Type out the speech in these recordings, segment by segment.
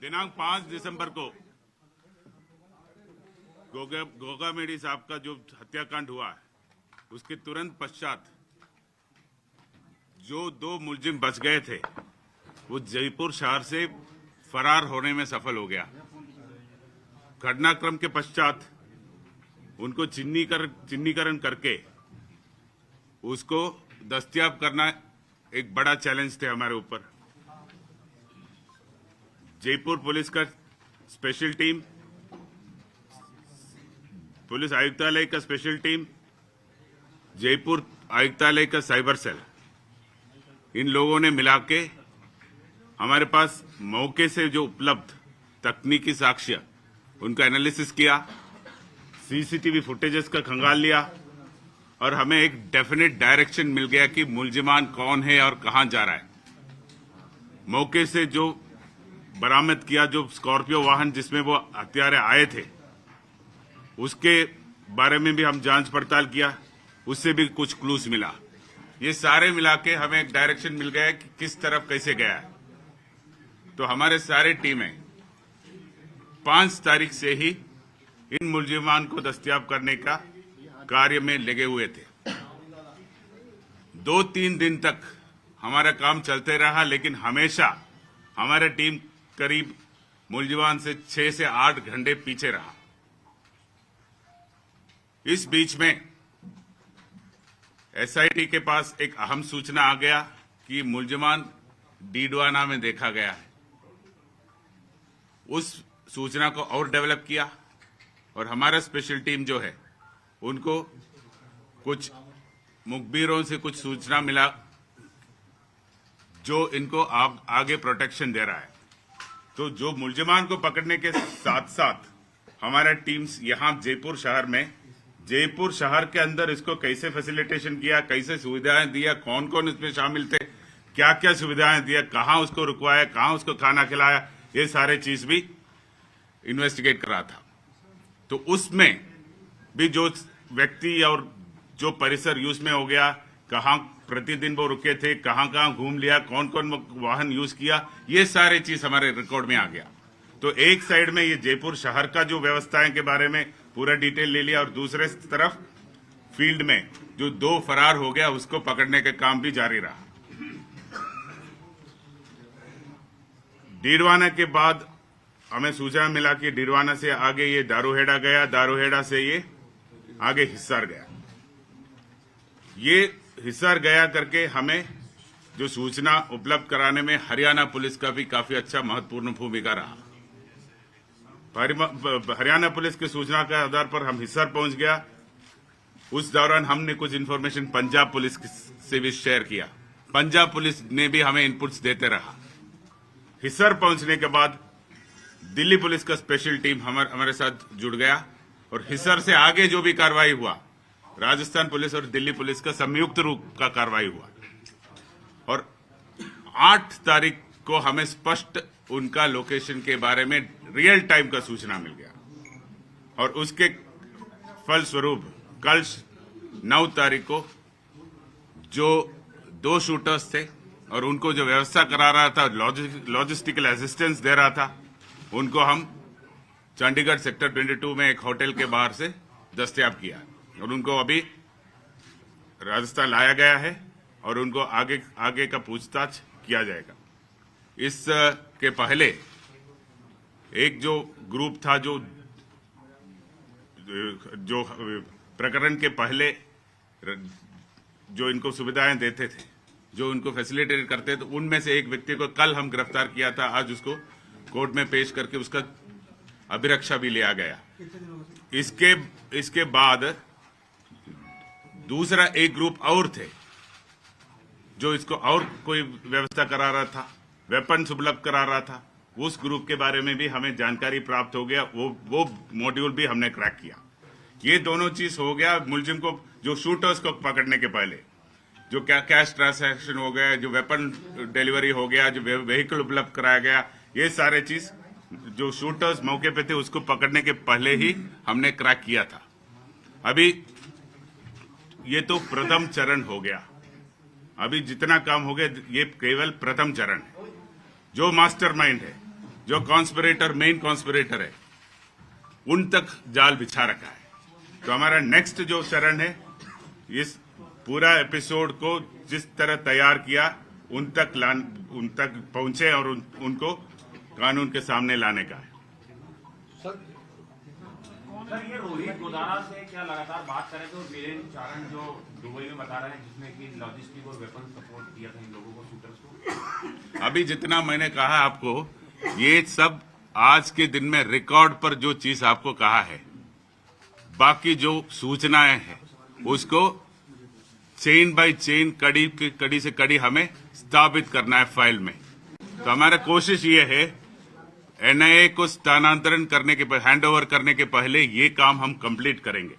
दिनांक 5 दिसंबर को गोगा मेडी साहब का जो हत्याकांड हुआ है, उसके तुरंत पश्चात जो 2 मुलजिम बच गए थे वो जयपुर शहर से फरार होने में सफल हो गया। घटनाक्रम के पश्चात उनको चिन्हीकरण करके उसको दस्तयाब करना एक बड़ा चैलेंज थे हमारे ऊपर। जयपुर पुलिस का स्पेशल टीम, पुलिस आयुक्तालय का स्पेशल टीम, जयपुर आयुक्तालय का साइबर सेल, इन लोगों ने मिला के हमारे पास मौके से जो उपलब्ध तकनीकी साक्ष्य उनका एनालिसिस किया, सीसीटीवी फुटेजेस का खंगाल लिया और हमें एक डेफिनेट डायरेक्शन मिल गया कि मुलजिमान कौन है और कहां जा रहा है। मौके से जो बरामद किया, जो स्कॉर्पियो वाहन जिसमें वो हत्यारे आए थे, उसके बारे में भी हम जांच पड़ताल किया, उससे भी कुछ क्लूज मिला। ये सारे मिला के हमें एक डायरेक्शन मिल गया कि किस तरफ कैसे गया है। तो हमारे सारे टीमें 5 तारीख से ही इन मुलजिमान को दस्तयाब करने का कार्य में लगे हुए थे। 2-3 दिन तक हमारा काम चलते रहा, लेकिन हमेशा हमारा टीम करीब मुलजिमान से 6 से 8 घंटे पीछे रहा। इस बीच में एसआईटी के पास एक अहम सूचना आ गया कि मुलजिमान डीडवाना में देखा गया है। उस सूचना को और डेवलप किया और हमारा स्पेशल टीम जो है उनको कुछ मुखबिरों से कुछ सूचना मिला जो इनको आगे प्रोटेक्शन दे रहा है। तो जो मुलजिमान को पकड़ने के साथ साथ हमारा टीम्स यहां जयपुर शहर के अंदर इसको कैसे फैसिलिटेशन किया, कैसे सुविधाएं दिया, कौन कौन इसमें शामिल थे, क्या क्या सुविधाएं दिया, कहां उसको रुकवाया, कहां उसको खाना खिलाया, ये सारे चीज भी इन्वेस्टिगेट कर रहा था। तो उसमें भी जो व्यक्ति और जो परिसर यूज में हो गया, कहां प्रतिदिन वो रुके थे, कहां कहां घूम लिया, कौन कौन वाहन यूज किया, ये सारे चीज हमारे रिकॉर्ड में आ गया। तो एक साइड में ये जयपुर शहर का जो व्यवस्थाएं के बारे में पूरा डिटेल ले लिया और दूसरे तरफ फील्ड में जो 2 फरार हो गया उसको पकड़ने का काम भी जारी रहा। डीडवाना के बाद हमें सूचना मिला कि डीडवाना से आगे ये दारूहेड़ा गया, दारूहेड़ा से ये आगे हिसार गया। ये हिसार गया करके हमें जो सूचना उपलब्ध कराने में हरियाणा पुलिस का भी काफी अच्छा महत्वपूर्ण भूमिका रहा। हरियाणा पुलिस की सूचना के आधार पर हम हिसार पहुंच गया। उस दौरान हमने कुछ इन्फॉर्मेशन पंजाब पुलिस से भी शेयर किया। पंजाब पुलिस ने भी हमें इनपुट्स देते रहा। हिसार पहुंचने के बाद दिल्ली पुलिस का स्पेशल टीम हमारे साथ जुड़ गया और हिसार से आगे जो भी कार्रवाई हुआ, राजस्थान पुलिस और दिल्ली पुलिस का संयुक्त रूप का कार्रवाई हुआ और 8 तारीख को हमें स्पष्ट उनका लोकेशन के बारे में रियल टाइम का सूचना मिल गया और उसके फलस्वरूप कल 9 तारीख को जो 2 शूटर्स थे और उनको जो व्यवस्था करा रहा था, लॉजिस्टिकल असिस्टेंस दे रहा था, उनको हम चंडीगढ़ सेक्टर 22 में एक होटल के बाहर से दस्तयाब किया और उनको अभी राजस्थान लाया गया है और उनको आगे का पूछताछ किया जाएगा। इस के पहले एक जो ग्रुप था जो प्रकरण के पहले जो इनको सुविधाएं देते थे, जो उनको फैसिलिटेट करते थे, उनमें से एक व्यक्ति को कल हम गिरफ्तार किया था। आज उसको कोर्ट में पेश करके उसका अभिरक्षा भी लिया गया। इसके बाद दूसरा एक ग्रुप और थे जो इसको और कोई व्यवस्था करा रहा था, वेपन उपलब्ध करा रहा था। उस ग्रुप के बारे में भी हमें जानकारी प्राप्त हो गया, वो मॉड्यूल भी हमने क्रैक किया। ये दोनों चीज हो गया। मुलजिम को, जो शूटर्स को पकड़ने के पहले जो कैश ट्रांसैक्शन हो गया, जो वेपन डिलीवरी हो गया, जो व्हीकल उपलब्ध कराया गया, ये सारे चीज जो शूटर्स मौके पे थे उसको पकड़ने के पहले ही हमने क्रैक किया था। अभी ये तो प्रथम चरण हो गया। अभी जितना काम हो गया ये केवल प्रथम चरण है। जो मास्टरमाइंड है जो कॉन्स्पिरेटर मेन कॉन्स्पिरेटर है उन तक जाल बिछा रखा है। तो हमारा नेक्स्ट जो चरण है, इस पूरा एपिसोड को जिस तरह तैयार किया उन तक पहुंचे और उनको कानून के सामने लाने का है। सर ये रोहित गोदारा से क्या लगातार बात कर रहे थे और वीरेंद्र चारण जो दुबई में बता रहे हैं जिसने कि लॉजिस्टिक और वेपन सपोर्ट किया था इन लोगों को, शूटर्स को। अभी जितना मैंने कहा आपको, ये सब आज के दिन में रिकॉर्ड पर जो चीज आपको कहा है, बाकी जो सूचनाएं हैं उसको चेन बाय चेन, कड़ी से कड़ी हमें स्थापित करना है फाइल में। तो हमारा कोशिश ये है एनआईए को स्थानांतरण करने के हैंडओवर करने के पहले ये काम हम कंप्लीट करेंगे।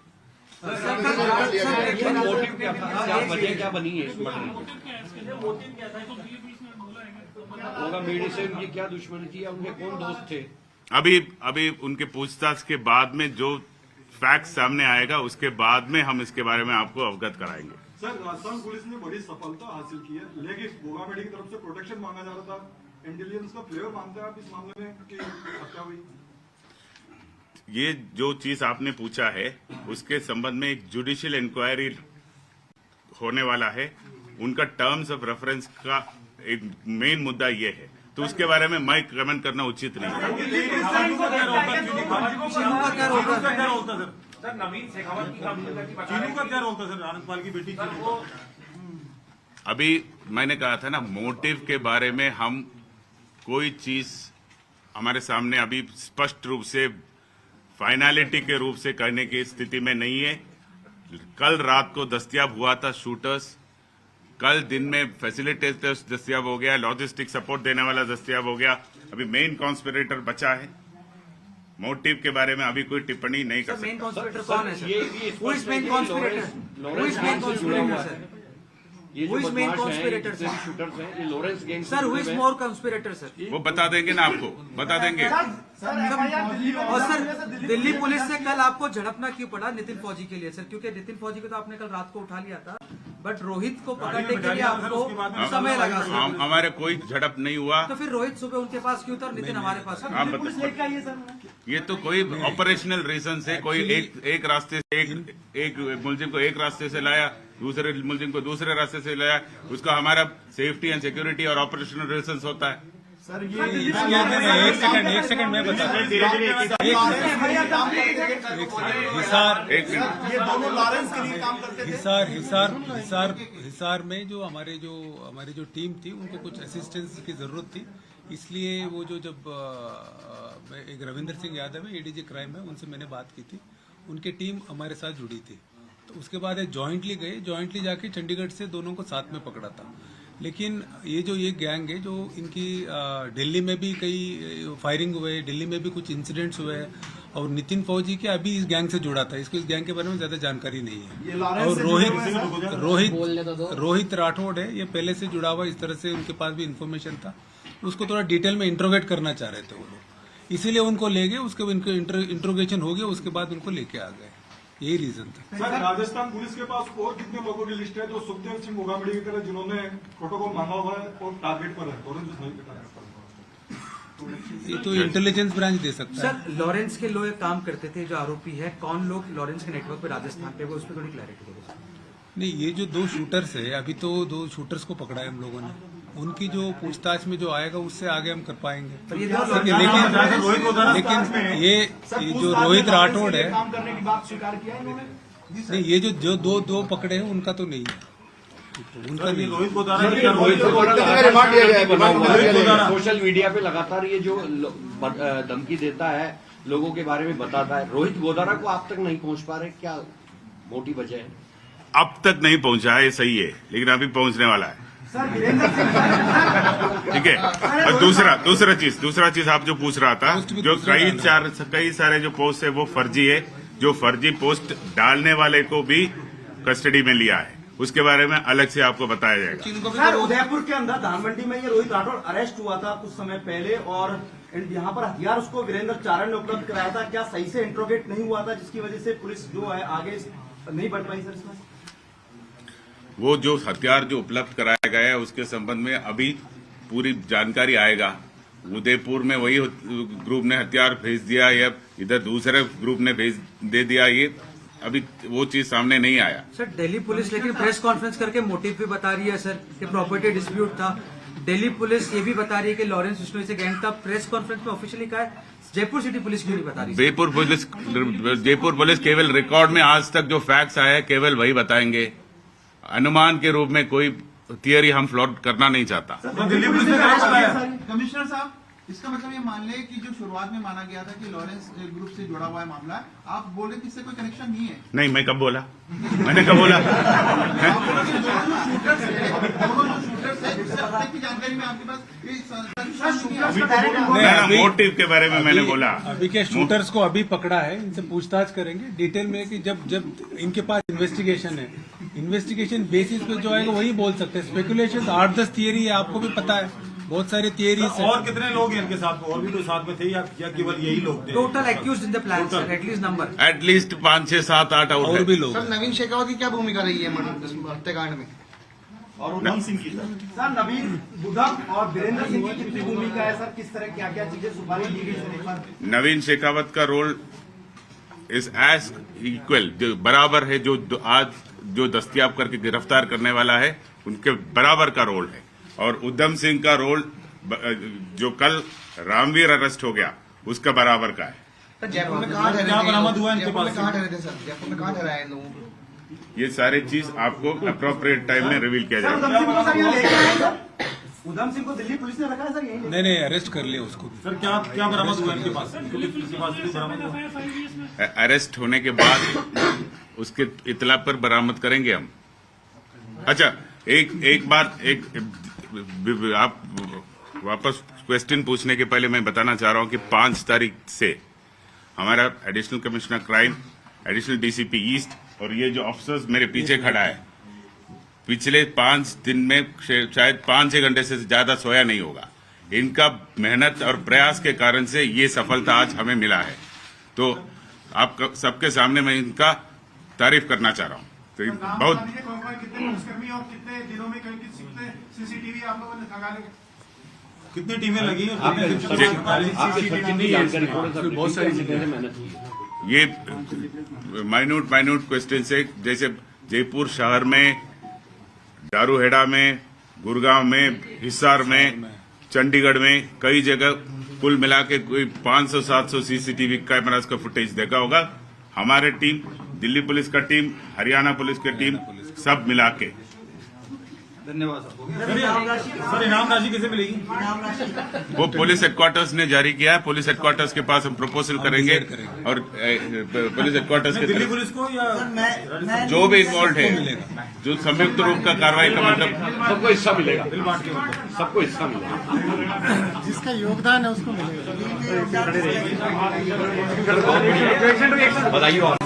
क्या बनी है मेडिसिन की क्या दुश्मनी थी, उनके कौन दोस्त थे? अभी उनके पूछताछ के बाद में जो फैक्ट सामने आएगा उसके बाद में हम इसके बारे में आपको अवगत कराएंगे। सर, राजस्थान पुलिस ने बड़ी सफलता हासिल की है, लेकिन गोगामेडी की तरफ से प्रोटेक्शन मांगा जा रहा था। इंटेलिजेंस का फ्लेवर मानते हैं आप इस मामले में कि हत्या हुई? ये जो चीज आपने पूछा है उसके संबंध में एक जुडिशियल इंक्वायरी होने वाला है। उनका टर्म्स ऑफ रेफरेंस का एक मेन मुद्दा ये है, तो उसके बारे में मैं कमेंट करना उचित नहीं है। सर नवीन शेखावत की चीनू का क्या रोल था सर? आनंदपाल की बेटी अभी मैंने कहा था ना, मोटिव के बारे में हम कोई चीज हमारे सामने अभी स्पष्ट रूप से फाइनलिटी के रूप से कहने की स्थिति में नहीं है। कल रात को दस्तयाब हुआ था शूटर्स, कल दिन में फैसिलिटेटर्स दस्तयाब हो गया, लॉजिस्टिक सपोर्ट देने वाला दस्तयाब हो गया, अभी मेन कॉन्स्पिरेटर बचा है। मोटिव के बारे में अभी कोई टिप्पणी नहीं कर सकता। मेन कॉन्स्पिरेटर कौन है sir? Who is main conspirator? Who is main conspirator sir? Who is main conspirator sir? Shooters हैं, ये Lawrence gang Sir, who is more conspirator sir? वो बता देंगे ना, आपको बता देंगे। और सर दिल्ली पुलिस से कल आपको झड़पना क्यों पड़ा नितिन फौजी के लिए सर? क्योंकि नितिन फौजी को तो आपने कल रात को उठा लिया था, बट रोहित को पकड़ने के लिए आपको समय लगा सर। हमारे कोई झड़प नहीं हुआ। तो फिर रोहित सुबह उनके पास क्यों था और नितिन हमारे पास? ये तो कोई ऑपरेशनल रीजन से कोई एक रास्ते से एक मुलजिम को एक रास्ते से लाया, दूसरे मुलजिम को दूसरे रास्ते से लाया, उसका हमारा सेफ्टी एंड सिक्योरिटी और ऑपरेशनल रीजन होता है। सर एक सेकंड मैं बता हिसार में जो हमारी जो टीम थी उनको कुछ असिस्टेंस की जरूरत थी, इसलिए वो जब एक रविंदर सिंह यादव है एडीजी क्राइम है, उनसे मैंने बात की थी, उनकी टीम हमारे साथ जुड़ी थी। तो उसके बाद जॉइंटली जाके चंडीगढ़ से दोनों को साथ में पकड़ा था। लेकिन ये गैंग है जो इनकी दिल्ली में भी कई फायरिंग हुए, दिल्ली में भी कुछ इंसिडेंट्स हुए और नितिन फौजी के अभी इस गैंग से जुड़ा था, इसको इस गैंग के बारे में ज्यादा जानकारी नहीं है। और रोहित राठौड़ है, ये पहले से जुड़ा हुआ, इस तरह से उनके पास भी इंफॉर्मेशन था, उसको थोड़ा डिटेल में इंट्रोगेट करना चाह रहे थे वो लोग, इसीलिए उनको ले गए। उसके इंट्रोगेशन हो गया, उसके बाद उनको लेके आ गए, यही रीजन था। सर, राजस्थान पुलिस के पास और कितने लोगों की लिस्ट है जो सुखदेव सिंह गोगामेडी की तरह जिन्होंने प्रोटोकॉल मांगा हुआ है और टारगेट पर है और ये तो इंटेलिजेंस ब्रांच दे सकता है। सर लॉरेंस के लोग काम करते थे जो आरोपी है, कौन लोग लॉरेंस के नेटवर्क पे राजस्थान पे, वो उस पर थोड़ी क्लैरिटी दे। नहीं, ये जो 2 शूटर्स है, अभी तो 2 शूटर्स को पकड़ा है हम लोगों ने, उनकी जो पूछताछ में जो आएगा उससे आगे हम कर पाएंगे। लेकिन ये जो रोहित राठौड़ है, काम करने की बात स्वीकार किया है इन्होंने? नहीं, ये जो दो पकड़े हैं उनका तो नहीं है, उनका नहीं। सोशल मीडिया पे लगातार ये जो धमकी देता है, लोगों के बारे में बताता है, रोहित गोदारा को आप तक नहीं पहुंच पा रहे, क्या मोटी वजह है? अब तक नहीं पहुंचा है, सही है, लेकिन अभी पहुंचने वाला है। ठीक है। और दूसरा चीज आप जो पूछ रहा था, जो कई सारे जो पोस्ट है वो फर्जी है, जो फर्जी पोस्ट डालने वाले को भी कस्टडी में लिया है, उसके बारे में अलग से आपको बताया जाएगा। सर, उदयपुर के अंदर धानमंडी में ये रोहित राठौड़ अरेस्ट हुआ था कुछ समय पहले और यहाँ पर हथियार उसको वीरेंद्र चारण ने उपलब्ध कराया था, क्या सही से इंट्रोगेट नहीं हुआ था जिसकी वजह से पुलिस जो है आगे नहीं बढ़ पाई? सर इसमें वो जो हथियार जो उपलब्ध कराया गया है उसके संबंध में अभी पूरी जानकारी आएगा, उदयपुर में वही ग्रुप ने हथियार भेज दिया या इधर दूसरे ग्रुप ने भेज दे दिया, ये अभी वो चीज सामने नहीं आया। सर दिल्ली पुलिस लेकिन प्रेस कॉन्फ्रेंस करके मोटिव भी बता रही है सर कि प्रॉपर्टी डिस्प्यूट था। दिल्ली पुलिस ये भी बता रही है कि लॉरेंस बिश्नोई से गैंग था। प्रेस कॉन्फ्रेंस में ऑफिशियली कहा है, जयपुर सिटी पुलिस क्यों नहीं बता रही? जयपुर पुलिस केवल रिकॉर्ड में आज तक जो फैक्ट्स आए केवल वही बताएंगे। अनुमान के रूप में कोई थियरी हम फ्लोट करना नहीं चाहता। दिल्ली पुलिस ने कमिश्नर साहब, इसका मतलब ये मान लें कि जो शुरुआत में माना गया था कि लॉरेंस ग्रुप से जुड़ा हुआ है मामला, आप बोल रहे कि इससे कोई कनेक्शन नहीं है? नहीं, मैं कब बोला? मैंने कब बोला? की जानकारी में आपके पास मोटिव के बारे में मैंने बोला। अभी के शूटर्स को अभी पकड़ा है, इनसे पूछताछ करेंगे डिटेल में कि जब इनके पास इन्वेस्टिगेशन है, इन्वेस्टिगेशन बेसिस पे जो आएगा वही बोल सकते हैं। स्पेकुलेशन 8-10 थियरी है, आपको भी पता है, बहुत सारी थियरीज है। और कितने लोग हैं इनके साथ? और भी कोई साथ में थे या केवल यही लोग थे? Total accused in the plan sir, at least number at least 5, 6, 7, 8 और भी लोग। सर नवीन शेखावत की क्या भूमिका रही है हत्याकांड में? और उधम सिंह की सर नवीन उधम और वीरेंद्र सिंह की कितनी भूमिका है सर? किस तरह क्या क्या चीजें सुपारी दी गई सर? एक बार नवीन शेखावत का रोल इज एज इक्वल, जो बराबर है, जो आज जो दस्तयाब करके गिरफ्तार करने वाला है उनके बराबर का रोल है। और उधम सिंह का रोल जो कल रामवीर अरेस्ट हो गया उसका बराबर का है। जयपुर में कहाँ ठहरे क्या थे? बरामद हुआ इनके जयपुर में पास? कहाँ ठहरे थे सर? जयपुर में कहाँ ठहराए इन लोगों को? ये सारी चीज आपको अप्रोप्रिएट टाइम में रिवील किया सर जाएगा। उधम सिंह को सर यहाँ लेके आए सर? उधम सिंह को दिल्ली पुलिस ने रखा है सर यहीं? नहीं, अरेस्ट कर लिया उसको भी। सर क्या बरामद हुआ इनके पास? इनके पास भी बरामद हुआ? अरेस्ट होने के बाद उसके इतला पर बरामद करेंगे हम। अच्छा, एक बार आप वापस क्वेश्चन पूछने के पहले मैं बताना चाह रहा हूं कि 5 तारीख से हमारा additional commissioner crime, additional DCP east और ये जो ऑफिसर्स मेरे पीछे खड़ा है, पिछले 5 दिन में शायद 5-6 घंटे से ज्यादा सोया नहीं होगा। इनका मेहनत और प्रयास के कारण से ये सफलता आज हमें मिला है। तो आप सबके सामने मैं इनका तारीफ करना चाह रहा हूं। तो बहुत कितने पुलिसकर्मी और कितने दिनों में कितने सीसीटीवी आप लोगों ने खंगाले? कितनी टीमें लगी? आपके सचिन की जानकारी थोड़ा सा, बहुत सारी चीजें मेहनत की है। ये माइन्यूट क्वेश्चन से, जैसे जयपुर शहर में, दारूहेड़ा में, गुड़गांव में, हिसार में, चंडीगढ़ में, कई जगह कुल मिला के कोई 500-700 सीसीटीवी कैमरास का फुटेज देखा होगा। हमारे टीम, दिल्ली पुलिस का टीम, हरियाणा पुलिस की टीम, सब मिला के। धन्यवाद सर। सर इनाम राशि किसे मिलेगी? वो पुलिस हेडक्वार्टर्स ने जारी किया है। पुलिस हेडक्वार्टर्स के पास हम प्रपोजल करेंगे और पुलिस हेडक्वार्टर्स के दिल्ली तरफ पुलिस को या जो भी इन्वॉल्व है, जो संयुक्त रूप का कार्रवाई का मतलब सबको हिस्सा मिलेगा, सबको हिस्सा मिलेगा। जिसका योगदान है उसको मिलेगा। बताइए आपको।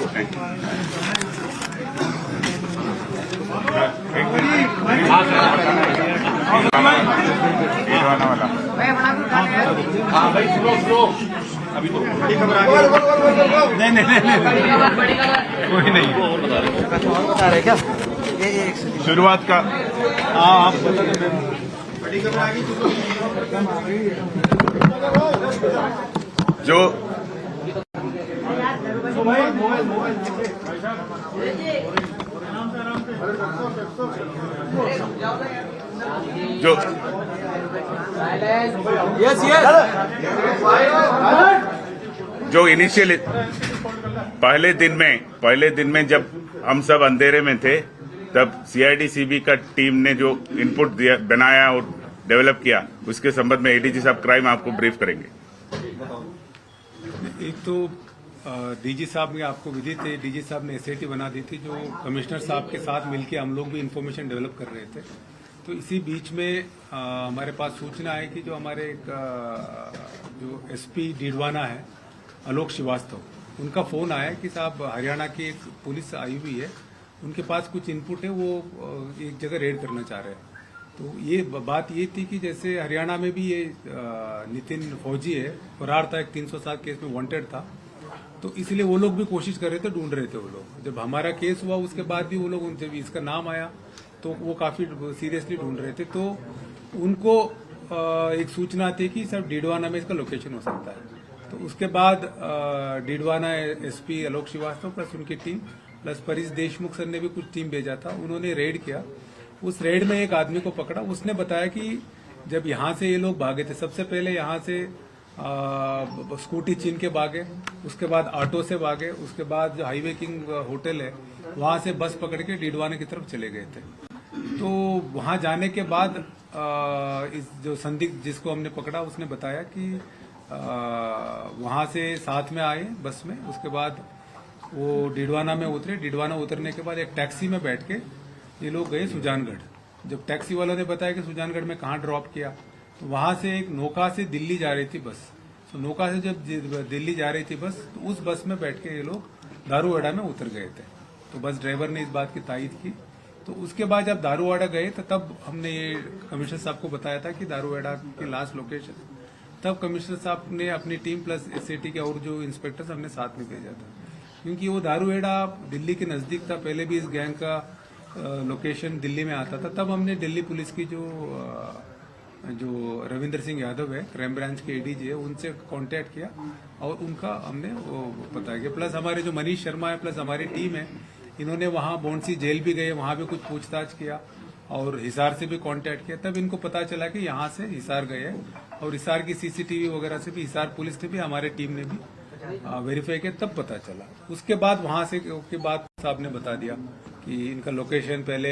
हाँ भाई, स्लो अभी तो बड़ी खबर आ गई। नहीं कोई नहीं बता रहे क्या? शुरुआत का आप बड़ी खबर आ गई जो जो जो इनिशियल पहले दिन में जब हम सब अंधेरे में थे, तब सीआईडी-सीबी का टीम ने जो इनपुट दिया, बनाया और डेवलप किया, उसके संबंध में एडीजी साहब क्राइम आपको ब्रीफ करेंगे। एक तो डीजी साहब ने आपको विदित है, डीजी साहब ने एसआईटी बना दी थी, जो कमिश्नर साहब के साथ मिलकर हम लोग भी इंफॉर्मेशन डेवलप कर रहे थे। तो इसी बीच में हमारे पास सूचना है कि जो हमारे जो एसपी डीडवाना है, आलोक श्रीवास्तव, उनका फोन आया कि साहब हरियाणा की एक पुलिस आई हुई है, उनके पास कुछ इनपुट है, वो एक जगह रेड करना चाह रहे हैं। तो ये बात ये थी कि जैसे हरियाणा में भी ये नितिन फौजी है, फरार था, एक 307 केस में वांटेड था, तो इसलिए वो लोग भी कोशिश कर रहे थे, ढूंढ रहे थे वो लोग। जब हमारा केस हुआ उसके बाद भी वो लोग, उनसे भी इसका नाम आया तो वो काफी सीरियसली ढूंढ रहे थे। तो उनको एक सूचना आती है कि सब डीडवाना में इसका लोकेशन हो सकता है। तो उसके बाद डीडवाना एसपी आलोक श्रीवास्तव प्लस उनकी team plus Paresh Deshmukh sir ने भी कुछ टीम भेजा था। उन्होंने रेड किया। उस रेड में एक आदमी को पकड़ा। उसने बताया कि जब यहाँ से ये लोग भागे थे, सबसे पहले यहाँ से स्कूटी छीन के भागे, उसके बाद ऑटो से भागे, उसके बाद जो हाईवे किंग होटल है वहां से बस पकड़ के डीडवाना की तरफ चले गए थे। तो वहां जाने के बाद इस जो संदिग्ध जिसको हमने पकड़ा उसने बताया कि वहां से साथ में आए बस में। उसके बाद वो डीडवाना में उतरे। डीडवाना उतरने के बाद एक टैक्सी में बैठ के ये लोग गए सुजानगढ़। जब टैक्सी वालों ने बताया कि सुजानगढ़ में कहाँ ड्रॉप किया, तो वहां से एक नौका से दिल्ली जा रही थी बस। तो नौका से जब दिल्ली जा रही थी बस, तो उस बस में बैठ के ये लोग दारूवाड़ा में उतर गए थे। तो बस ड्राइवर ने इस बात की तायीद की। तो उसके बाद जब दारूवाड़ा गए तो तब हमने ये कमिश्नर साहब को बताया था कि दारूवाड़ा की लास्ट लोकेशन। तब कमिश्नर साहब ने अपनी टीम प्लस एसएटी के और जो इंस्पेक्टर्स हमने साथ में भेजा था, क्योंकि वो दारूवाड़ा दिल्ली के नजदीक था। पहले भी इस गैंग का लोकेशन दिल्ली में आता था। तब हमने दिल्ली पुलिस की जो रविंदर सिंह यादव है, क्राइम ब्रांच के एडीजी है, उनसे कांटेक्ट किया और उनका हमने वो पता किया। प्लस हमारे जो मनीष शर्मा है प्लस हमारी टीम है, इन्होंने वहां बौंसी जेल भी गए, वहां भी कुछ पूछताछ किया और हिसार से भी कांटेक्ट किया। तब इनको पता चला कि यहाँ से हिसार गए हैं और हिसार की सीसीटीवी वगैरह से भी हिसार पुलिस ने भी हमारे टीम ने भी वेरीफाई किया। तब पता चला। उसके बाद वहां से के बाद साहब ने बता दिया कि इनका लोकेशन पहले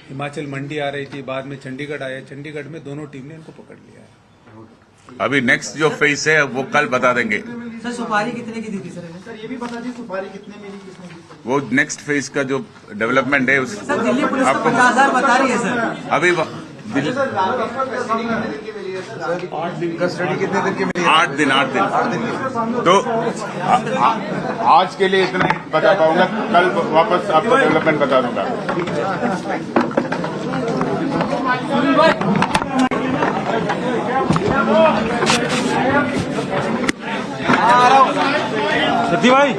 हिमाचल मंडी आ रही थी, बाद में चंडीगढ़ आया। चंडीगढ़ में दोनों टीम ने इनको पकड़ लिया है। अभी नेक्स्ट जो फेज है वो कल बता देंगे। सर सुपारी कितने की दी थी सर? सर ये भी बता दीजिए सुपारी कितने मिली, किसने दी? वो नेक्स्ट फेज का जो डेवलपमेंट है उस सर दिल्ली पुलिस को 50,000 बता रही है सर। अभी सर रात को कस्टडी कितने दिन की मिली है सर? 8 दिन कस्टडी कितने दिन की मिली? 8 दिन। तो आज के लिए इतना ही बता पाऊंगा। कल वापस आपको डेवलपमेंट बता दूंगा। सती भाई